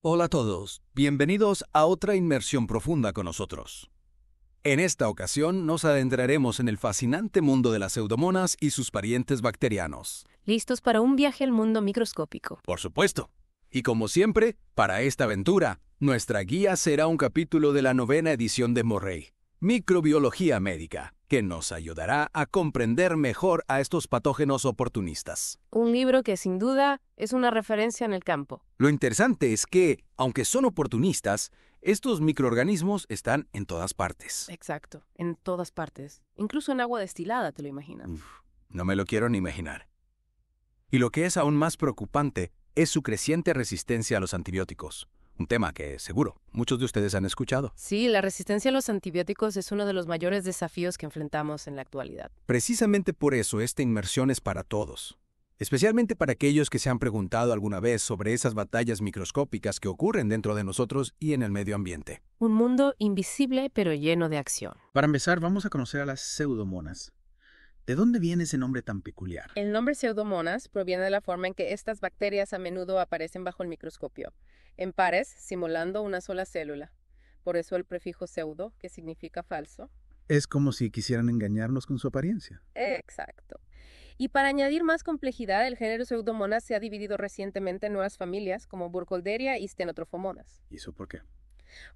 Hola a todos, bienvenidos a otra inmersión profunda con nosotros. En esta ocasión nos adentraremos en el fascinante mundo de las pseudomonas y sus parientes bacterianos. ¿Listos para un viaje al mundo microscópico? Por supuesto. Y como siempre, para esta aventura, nuestra guía será un capítulo de la 9ª edición de Morrey, Microbiología Médica, que nos ayudará a comprender mejor a estos patógenos oportunistas. Un libro que sin duda es una referencia en el campo. Lo interesante es que, aunque son oportunistas, estos microorganismos están en todas partes. Exacto, en todas partes. Incluso en agua destilada, ¿te lo imaginas? No me lo quiero ni imaginar. Y lo que es aún más preocupante es su creciente resistencia a los antibióticos. Un tema que, seguro, muchos de ustedes han escuchado. Sí, la resistencia a los antibióticos es uno de los mayores desafíos que enfrentamos en la actualidad. Precisamente por eso esta inmersión es para todos. Especialmente para aquellos que se han preguntado alguna vez sobre esas batallas microscópicas que ocurren dentro de nosotros y en el medio ambiente. Un mundo invisible pero lleno de acción. Para empezar, vamos a conocer a las pseudomonas. ¿De dónde viene ese nombre tan peculiar? El nombre pseudomonas proviene de la forma en que estas bacterias a menudo aparecen bajo el microscopio, en pares, simulando una sola célula. Por eso el prefijo pseudo, que significa falso. Es como si quisieran engañarnos con su apariencia. Exacto. Y para añadir más complejidad, el género Pseudomonas se ha dividido recientemente en nuevas familias como Burkholderia y Stenotrophomonas. ¿Y eso por qué?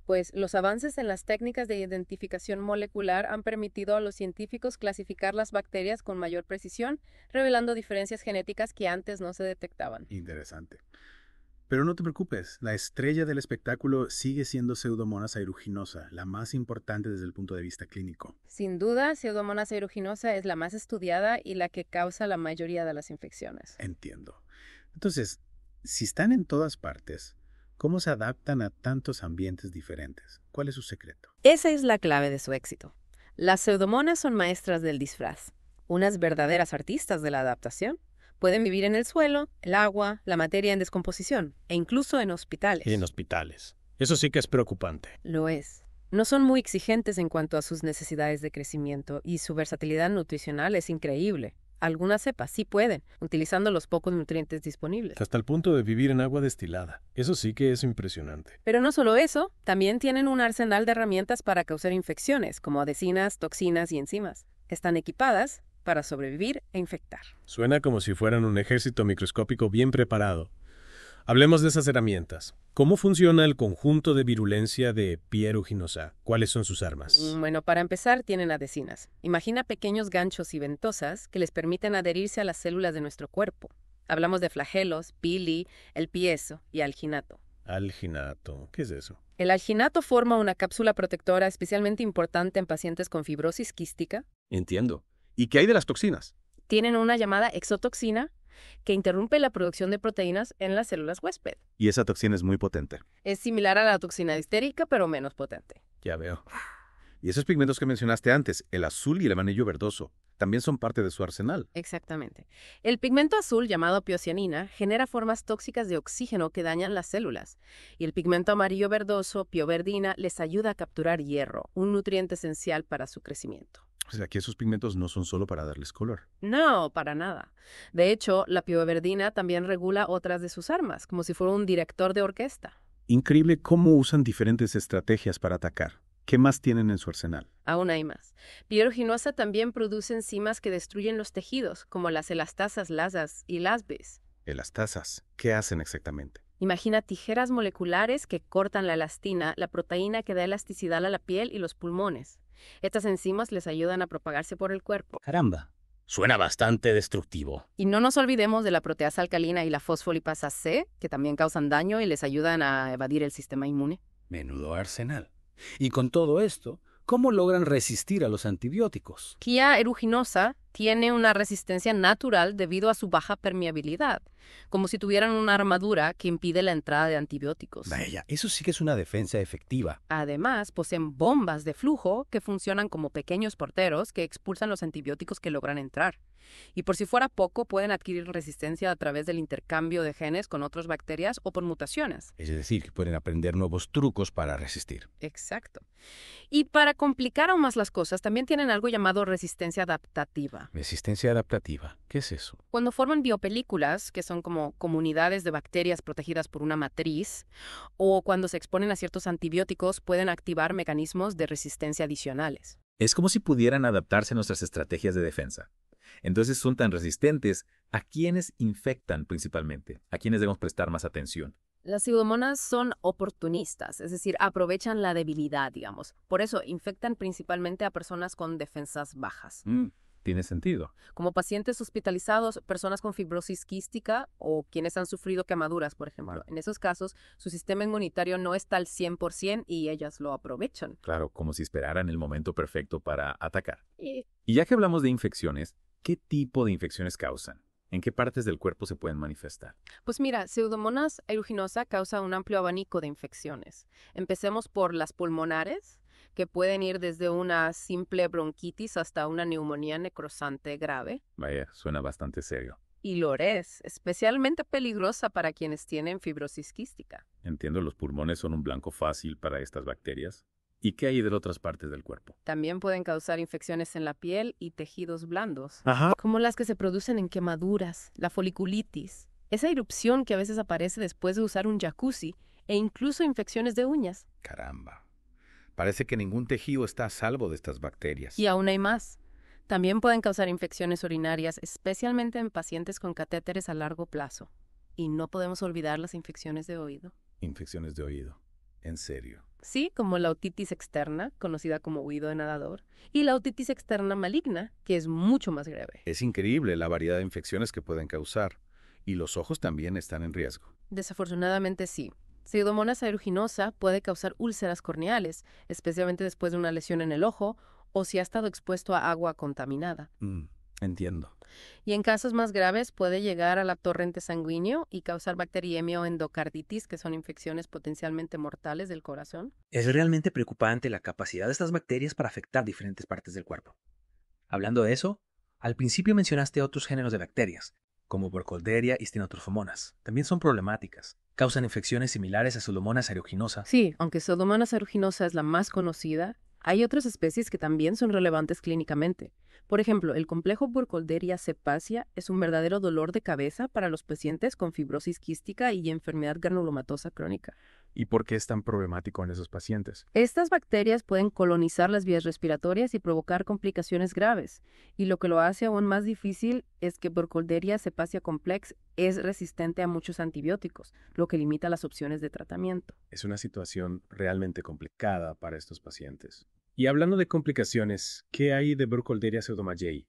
Pues los avances en las técnicas de identificación molecular han permitido a los científicos clasificar las bacterias con mayor precisión, revelando diferencias genéticas que antes no se detectaban. Interesante. Pero no te preocupes, la estrella del espectáculo sigue siendo Pseudomonas aeruginosa, la más importante desde el punto de vista clínico. Sin duda, Pseudomonas aeruginosa es la más estudiada y la que causa la mayoría de las infecciones. Entiendo. Entonces, si están en todas partes, ¿cómo se adaptan a tantos ambientes diferentes? ¿Cuál es su secreto? Esa es la clave de su éxito. Las pseudomonas son maestras del disfraz, unas verdaderas artistas de la adaptación. Pueden vivir en el suelo, el agua, la materia en descomposición, e incluso en hospitales. Y en hospitales. Eso sí que es preocupante. Lo es. No son muy exigentes en cuanto a sus necesidades de crecimiento y su versatilidad nutricional es increíble. Algunas cepas sí pueden, utilizando los pocos nutrientes disponibles. Hasta el punto de vivir en agua destilada. Eso sí que es impresionante. Pero no solo eso, también tienen un arsenal de herramientas para causar infecciones, como adhesinas, toxinas y enzimas. Están equipadas para sobrevivir e infectar. Suena como si fueran un ejército microscópico bien preparado. Hablemos de esas herramientas. ¿Cómo funciona el conjunto de virulencia de P. aeruginosa? ¿Cuáles son sus armas? Bueno, para empezar, tienen adhesinas. Imagina pequeños ganchos y ventosas que les permiten adherirse a las células de nuestro cuerpo. Hablamos de flagelos, pili, el piezo y alginato. Alginato. ¿Qué es eso? El alginato forma una cápsula protectora especialmente importante en pacientes con fibrosis quística. Entiendo. ¿Y qué hay de las toxinas? Tienen una llamada exotoxina que interrumpe la producción de proteínas en las células huésped. Y esa toxina es muy potente. Es similar a la toxina distérica, pero menos potente. Ya veo. Y esos pigmentos que mencionaste antes, el azul y el amarillo verdoso, también son parte de su arsenal. Exactamente. El pigmento azul, llamado piocianina, genera formas tóxicas de oxígeno que dañan las células. Y el pigmento amarillo verdoso, pioverdina, les ayuda a capturar hierro, un nutriente esencial para su crecimiento. O sea, que esos pigmentos no son solo para darles color. No, para nada. De hecho, la pioverdina también regula otras de sus armas, como si fuera un director de orquesta. Increíble cómo usan diferentes estrategias para atacar. ¿Qué más tienen en su arsenal? Aún hay más. P. aeruginosa también produce enzimas que destruyen los tejidos, como las elastasas lasas y lasbis. Elastasas. ¿Qué hacen exactamente? Imagina tijeras moleculares que cortan la elastina, la proteína que da elasticidad a la piel y los pulmones. Estas enzimas les ayudan a propagarse por el cuerpo. Caramba, suena bastante destructivo. Y no nos olvidemos de la proteasa alcalina y la fosfolipasa C, que también causan daño y les ayudan a evadir el sistema inmune. Menudo arsenal. Y con todo esto, ¿cómo logran resistir a los antibióticos? P. aeruginosa tiene una resistencia natural debido a su baja permeabilidad, como si tuvieran una armadura que impide la entrada de antibióticos. Vaya, eso sí que es una defensa efectiva. Además, poseen bombas de flujo que funcionan como pequeños porteros que expulsan los antibióticos que logran entrar. Y por si fuera poco, pueden adquirir resistencia a través del intercambio de genes con otras bacterias o por mutaciones. Es decir, que pueden aprender nuevos trucos para resistir. Exacto. Y para complicar aún más las cosas, también tienen algo llamado resistencia adaptativa. Resistencia adaptativa. ¿Qué es eso? Cuando forman biopelículas, que son como comunidades de bacterias protegidas por una matriz, o cuando se exponen a ciertos antibióticos, pueden activar mecanismos de resistencia adicionales. Es como si pudieran adaptarse a nuestras estrategias de defensa. Entonces son tan resistentes. ¿A quiénes infectan principalmente? ¿A quiénes debemos prestar más atención? Las pseudomonas son oportunistas, es decir, aprovechan la debilidad, digamos. Por eso infectan principalmente a personas con defensas bajas. Tiene sentido. Como pacientes hospitalizados, personas con fibrosis quística o quienes han sufrido quemaduras, por ejemplo. En esos casos, su sistema inmunitario no está al 100% y ellas lo aprovechan. Claro, como si esperaran el momento perfecto para atacar. Y Y ya que hablamos de infecciones, ¿qué tipo de infecciones causan? ¿En qué partes del cuerpo se pueden manifestar? pues mira, Pseudomonas aeruginosa causa un amplio abanico de infecciones. Empecemos por las pulmonares, que pueden ir desde una simple bronquitis hasta una neumonía necrosante grave. Vaya, suena bastante serio. Y lo es, especialmente peligrosa para quienes tienen fibrosis quística. Entiendo, los pulmones son un blanco fácil para estas bacterias. ¿Y qué hay de otras partes del cuerpo? También pueden causar infecciones en la piel y tejidos blandos, Ajá. como las que se producen en quemaduras, la foliculitis, esa erupción que a veces aparece después de usar un jacuzzi, e incluso infecciones de uñas. Caramba. Parece que ningún tejido está a salvo de estas bacterias. Y aún hay más. También pueden causar infecciones urinarias, especialmente en pacientes con catéteres a largo plazo. Y no podemos olvidar las infecciones de oído. Infecciones de oído. En serio. Sí, como la otitis externa, conocida como oído de nadador, y la otitis externa maligna, que es mucho más grave. Es increíble la variedad de infecciones que pueden causar. Y los ojos también están en riesgo. Desafortunadamente sí. Pseudomonas aeruginosa puede causar úlceras corneales, especialmente después de una lesión en el ojo o si ha estado expuesto a agua contaminada. Entiendo. Y en casos más graves puede llegar a la torrente sanguíneo y causar bacteriemia o endocarditis, que son infecciones potencialmente mortales del corazón. Es realmente preocupante la capacidad de estas bacterias para afectar diferentes partes del cuerpo. Hablando de eso, al principio mencionaste otros géneros de bacterias, como Burkholderia y Stenotrophomonas. También son problemáticas. Causan infecciones similares a Pseudomonas aeruginosa. Sí, aunque Pseudomonas aeruginosa es la más conocida, hay otras especies que también son relevantes clínicamente. Por ejemplo, el complejo Burkholderia cepacia es un verdadero dolor de cabeza para los pacientes con fibrosis quística y enfermedad granulomatosa crónica. ¿Y por qué es tan problemático en esos pacientes? Estas bacterias pueden colonizar las vías respiratorias y provocar complicaciones graves. Y lo que lo hace aún más difícil es que Burkholderia cepacia complex es resistente a muchos antibióticos, lo que limita las opciones de tratamiento. Es una situación realmente complicada para estos pacientes. Y hablando de complicaciones, ¿qué hay de Burkholderia pseudomayae?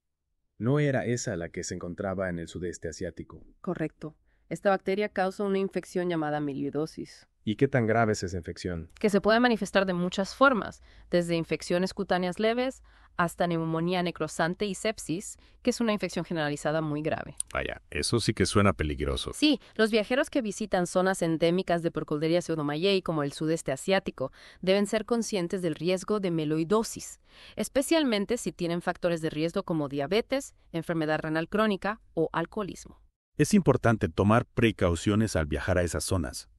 No era esa la que se encontraba en el sudeste asiático. Correcto. Esta bacteria causa una infección llamada amiloidosis, ¿Y qué tan grave es esa infección? que se puede manifestar de muchas formas, desde infecciones cutáneas leves hasta neumonía necrosante y sepsis, que es una infección generalizada muy grave. Vaya, eso sí que suena peligroso. Sí, los viajeros que visitan zonas endémicas de Burkholderia pseudomayae, como el sudeste asiático, deben ser conscientes del riesgo de meloidosis, especialmente si tienen factores de riesgo como diabetes, enfermedad renal crónica o alcoholismo. Es importante tomar precauciones al viajar a esas zonas.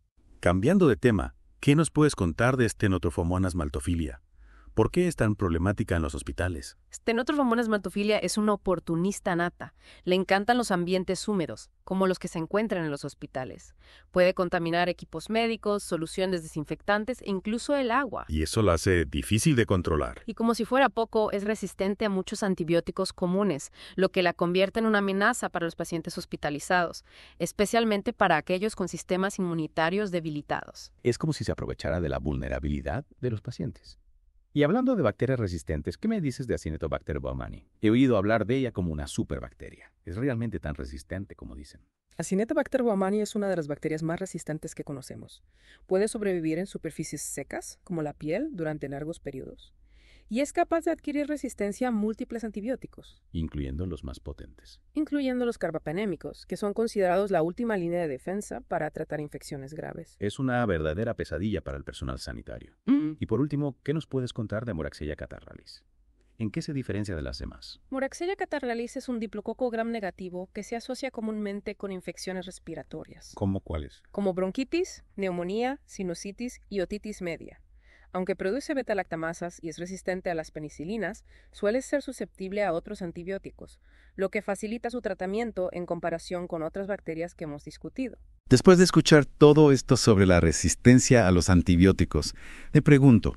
Cambiando de tema, ¿qué nos puedes contar de Stenotrophomonas maltophilia? ¿Por qué es tan problemática en los hospitales? Stenotrophomonas maltophilia es una oportunista nata. Le encantan los ambientes húmedos, como los que se encuentran en los hospitales. Puede contaminar equipos médicos, soluciones desinfectantes e incluso el agua. Y eso lo hace difícil de controlar. Y como si fuera poco, es resistente a muchos antibióticos comunes, lo que la convierte en una amenaza para los pacientes hospitalizados, especialmente para aquellos con sistemas inmunitarios debilitados. Es como si se aprovechara de la vulnerabilidad de los pacientes. Y hablando de bacterias resistentes, ¿qué me dices de Acinetobacter baumannii? He oído hablar de ella como una superbacteria. ¿Es realmente tan resistente como dicen? Acinetobacter baumannii es una de las bacterias más resistentes que conocemos. Puede sobrevivir en superficies secas, como la piel, durante largos periodos. Y es capaz de adquirir resistencia a múltiples antibióticos, Incluyendo los más potentes. incluyendo los carbapenémicos, que son considerados la última línea de defensa para tratar infecciones graves. Es una verdadera pesadilla para el personal sanitario. Y por último, ¿qué nos puedes contar de Moraxella catarrhalis? ¿En qué se diferencia de las demás? Moraxella catarrhalis es un diplococo gram negativo que se asocia comúnmente con infecciones respiratorias, ¿Cómo cuáles? como bronquitis, neumonía, sinusitis y otitis media. Aunque produce beta-lactamasas y es resistente a las penicilinas, suele ser susceptible a otros antibióticos, lo que facilita su tratamiento en comparación con otras bacterias que hemos discutido. Después de escuchar todo esto sobre la resistencia a los antibióticos, le pregunto,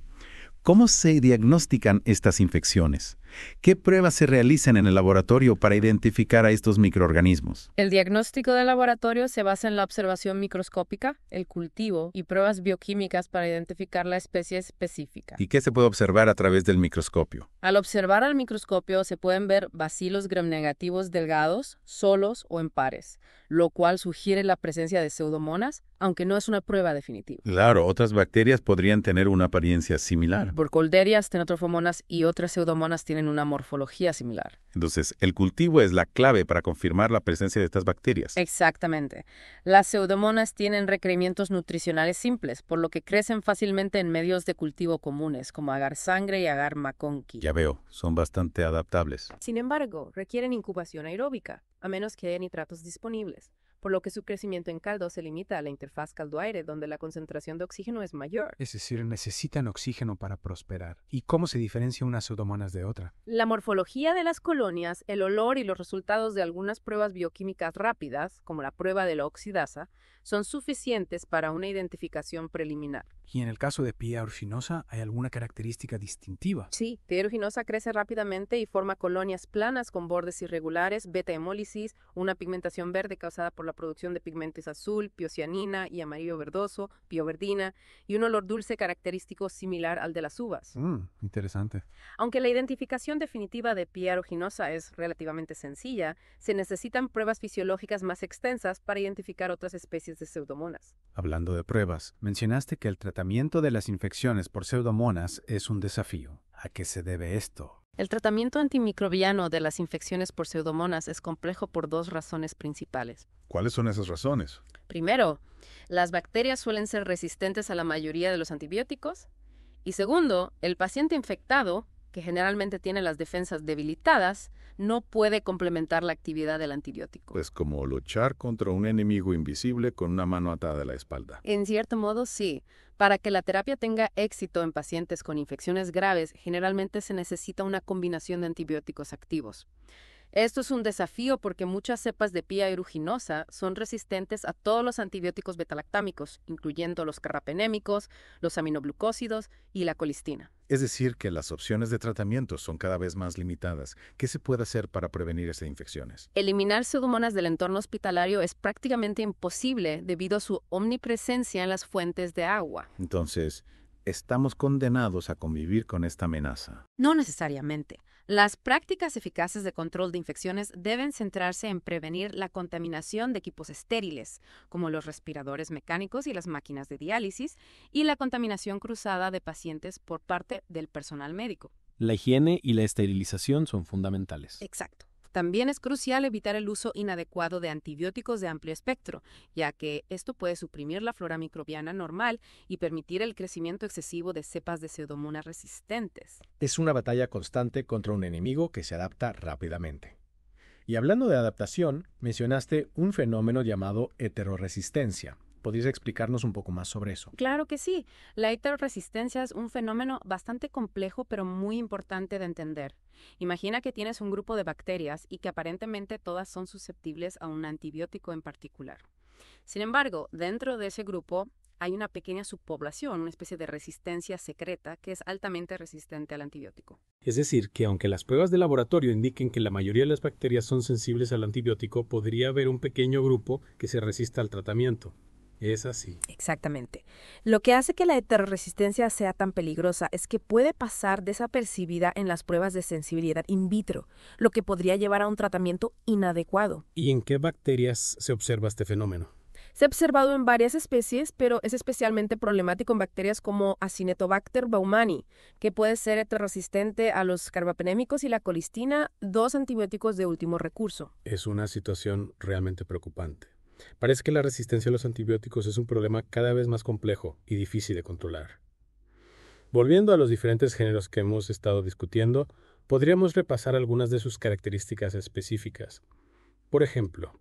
¿cómo se diagnostican estas infecciones? ¿Qué pruebas se realizan en el laboratorio para identificar a estos microorganismos? El diagnóstico de laboratorio se basa en la observación microscópica, el cultivo y pruebas bioquímicas para identificar la especie específica. ¿Y qué se puede observar a través del microscopio? Al observar al microscopio se pueden ver bacilos gram-negativos delgados, solos o en pares, lo cual sugiere la presencia de pseudomonas, aunque no es una prueba definitiva. Claro, otras bacterias podrían tener una apariencia similar. Burkholderia, Stenotrophomonas y otras pseudomonas tienen una morfología similar. Entonces, el cultivo es la clave para confirmar la presencia de estas bacterias. Exactamente. Las pseudomonas tienen requerimientos nutricionales simples, por lo que crecen fácilmente en medios de cultivo comunes, como agar sangre y agar maconqui. Ya veo, son bastante adaptables. Sin embargo, requieren incubación aeróbica, a menos que haya nitratos disponibles, por lo que su crecimiento en caldo se limita a la interfaz caldo-aire, donde la concentración de oxígeno es mayor. Es decir, necesitan oxígeno para prosperar. ¿Y cómo se diferencia una pseudomonas de otra? La morfología de las colonias, el olor y los resultados de algunas pruebas bioquímicas rápidas, como la prueba de la oxidasa, son suficientes para una identificación preliminar. Y en el caso de P. aeruginosa, ¿hay alguna característica distintiva? Sí, P. aeruginosa crece rápidamente y forma colonias planas con bordes irregulares, beta-hemólisis, una pigmentación verde causada por la producción de pigmentos azul, piocianina y amarillo verdoso, pioverdina, y un olor dulce característico similar al de las uvas. Interesante. Aunque la identificación definitiva de P. aeruginosa es relativamente sencilla, se necesitan pruebas fisiológicas más extensas para identificar otras especies de pseudomonas. Hablando de pruebas, mencionaste que el tratamiento de las infecciones por pseudomonas es un desafío. ¿A qué se debe esto? El tratamiento antimicrobiano de las infecciones por pseudomonas es complejo por dos razones principales. ¿Cuáles son esas razones? Primero, las bacterias suelen ser resistentes a la mayoría de los antibióticos. Y segundo, el paciente infectado, que generalmente tiene las defensas debilitadas, no puede complementar la actividad del antibiótico. Pues como luchar contra un enemigo invisible con una mano atada a la espalda. En cierto modo, sí. Para que la terapia tenga éxito en pacientes con infecciones graves, generalmente se necesita una combinación de antibióticos activos. Esto es un desafío porque muchas cepas de P. aeruginosa son resistentes a todos los antibióticos betalactámicos, incluyendo los carrapenémicos, los aminoglucósidos y la colistina. Es decir, que las opciones de tratamiento son cada vez más limitadas. ¿Qué se puede hacer para prevenir esas infecciones? Eliminar pseudomonas del entorno hospitalario es prácticamente imposible debido a su omnipresencia en las fuentes de agua. Entonces, ¿estamos condenados a convivir con esta amenaza? No necesariamente. Las prácticas eficaces de control de infecciones deben centrarse en prevenir la contaminación de equipos estériles, como los respiradores mecánicos y las máquinas de diálisis, y la contaminación cruzada de pacientes por parte del personal médico. La higiene y la esterilización son fundamentales. Exacto. También es crucial evitar el uso inadecuado de antibióticos de amplio espectro, ya que esto puede suprimir la flora microbiana normal y permitir el crecimiento excesivo de cepas de pseudomonas resistentes. Es una batalla constante contra un enemigo que se adapta rápidamente. Y hablando de adaptación, mencionaste un fenómeno llamado heteroresistencia. ¿Podrías explicarnos un poco más sobre eso? Claro que sí. La heteroresistencia es un fenómeno bastante complejo pero muy importante de entender. Imagina que tienes un grupo de bacterias y que aparentemente todas son susceptibles a un antibiótico en particular. Sin embargo, dentro de ese grupo hay una pequeña subpoblación, una especie de resistencia secreta que es altamente resistente al antibiótico. Es decir, que aunque las pruebas de laboratorio indiquen que la mayoría de las bacterias son sensibles al antibiótico, podría haber un pequeño grupo que se resista al tratamiento. Es así. Exactamente. Lo que hace que la heteroresistencia sea tan peligrosa es que puede pasar desapercibida en las pruebas de sensibilidad in vitro, lo que podría llevar a un tratamiento inadecuado. ¿Y en qué bacterias se observa este fenómeno? Se ha observado en varias especies, pero es especialmente problemático en bacterias como Acinetobacter baumannii, que puede ser heterorresistente a los carbapenémicos y la colistina, dos antibióticos de último recurso. Es una situación realmente preocupante. Parece que la resistencia a los antibióticos es un problema cada vez más complejo y difícil de controlar. Volviendo a los diferentes géneros que hemos estado discutiendo, Podríamos repasar algunas de sus características específicas. Por ejemplo,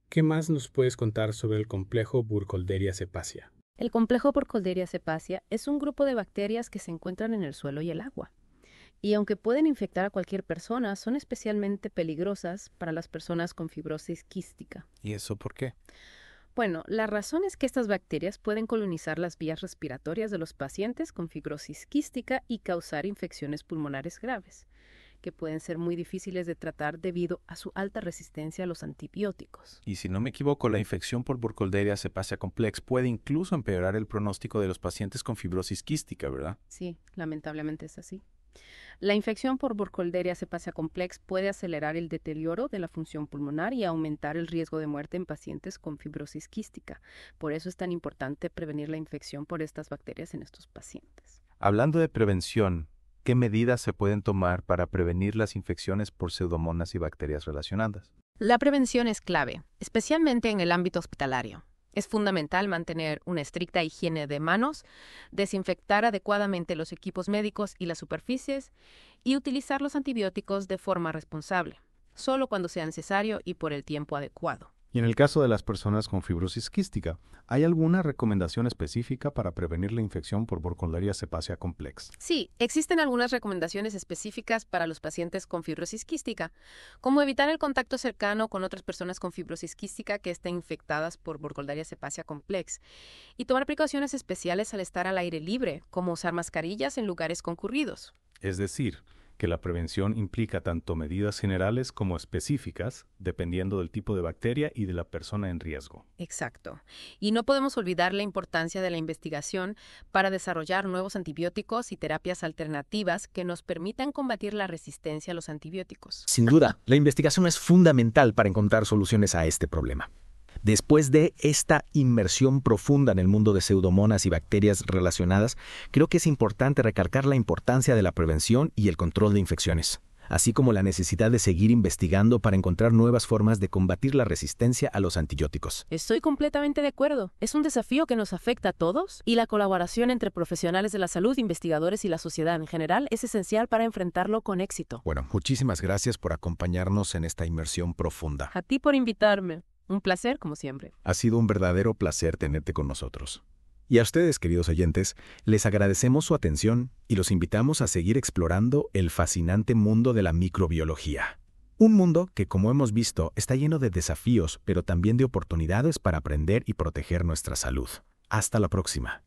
¿qué más nos puedes contar sobre el complejo Burkholderia cepacia? El complejo Burkholderia cepacia es un grupo de bacterias que se encuentran en el suelo y el agua. Y aunque pueden infectar a cualquier persona, son especialmente peligrosas para las personas con fibrosis quística. ¿Y eso por qué? Bueno, la razón es que estas bacterias pueden colonizar las vías respiratorias de los pacientes con fibrosis quística y causar infecciones pulmonares graves, que pueden ser muy difíciles de tratar debido a su alta resistencia a los antibióticos. Y si no me equivoco, la infección por Burkholderia cepacia complex puede incluso empeorar el pronóstico de los pacientes con fibrosis quística, ¿verdad? Sí, lamentablemente es así. La infección por Burkholderia cepacia complex puede acelerar el deterioro de la función pulmonar y aumentar el riesgo de muerte en pacientes con fibrosis quística. Por eso es tan importante prevenir la infección por estas bacterias en estos pacientes. Hablando de prevención, ¿qué medidas se pueden tomar para prevenir las infecciones por pseudomonas y bacterias relacionadas? La prevención es clave, especialmente en el ámbito hospitalario. Es fundamental mantener una estricta higiene de manos, desinfectar adecuadamente los equipos médicos y las superficies y utilizar los antibióticos de forma responsable, solo cuando sea necesario y por el tiempo adecuado. Y en el caso de las personas con fibrosis quística, ¿hay alguna recomendación específica para prevenir la infección por Burkholderia cepacia complex? Sí, existen algunas recomendaciones específicas para los pacientes con fibrosis quística, como evitar el contacto cercano con otras personas con fibrosis quística que estén infectadas por Burkholderia cepacia complex, y tomar precauciones especiales al estar al aire libre, como usar mascarillas en lugares concurridos. Es decir, que la prevención implica tanto medidas generales como específicas, dependiendo del tipo de bacteria y de la persona en riesgo. Exacto. Y no podemos olvidar la importancia de la investigación para desarrollar nuevos antibióticos y terapias alternativas que nos permitan combatir la resistencia a los antibióticos. Sin duda, la investigación es fundamental para encontrar soluciones a este problema. Después de esta inmersión profunda en el mundo de pseudomonas y bacterias relacionadas, creo que es importante recalcar la importancia de la prevención y el control de infecciones, así como la necesidad de seguir investigando para encontrar nuevas formas de combatir la resistencia a los antibióticos. Estoy completamente de acuerdo. Es un desafío que nos afecta a todos y la colaboración entre profesionales de la salud, investigadores y la sociedad en general es esencial para enfrentarlo con éxito. Bueno, muchísimas gracias por acompañarnos en esta inmersión profunda. A ti por invitarme. Un placer, como siempre. Ha sido un verdadero placer tenerte con nosotros. Y a ustedes, queridos oyentes, les agradecemos su atención y los invitamos a seguir explorando el fascinante mundo de la microbiología. Un mundo que, como hemos visto, está lleno de desafíos, pero también de oportunidades para aprender y proteger nuestra salud. Hasta la próxima.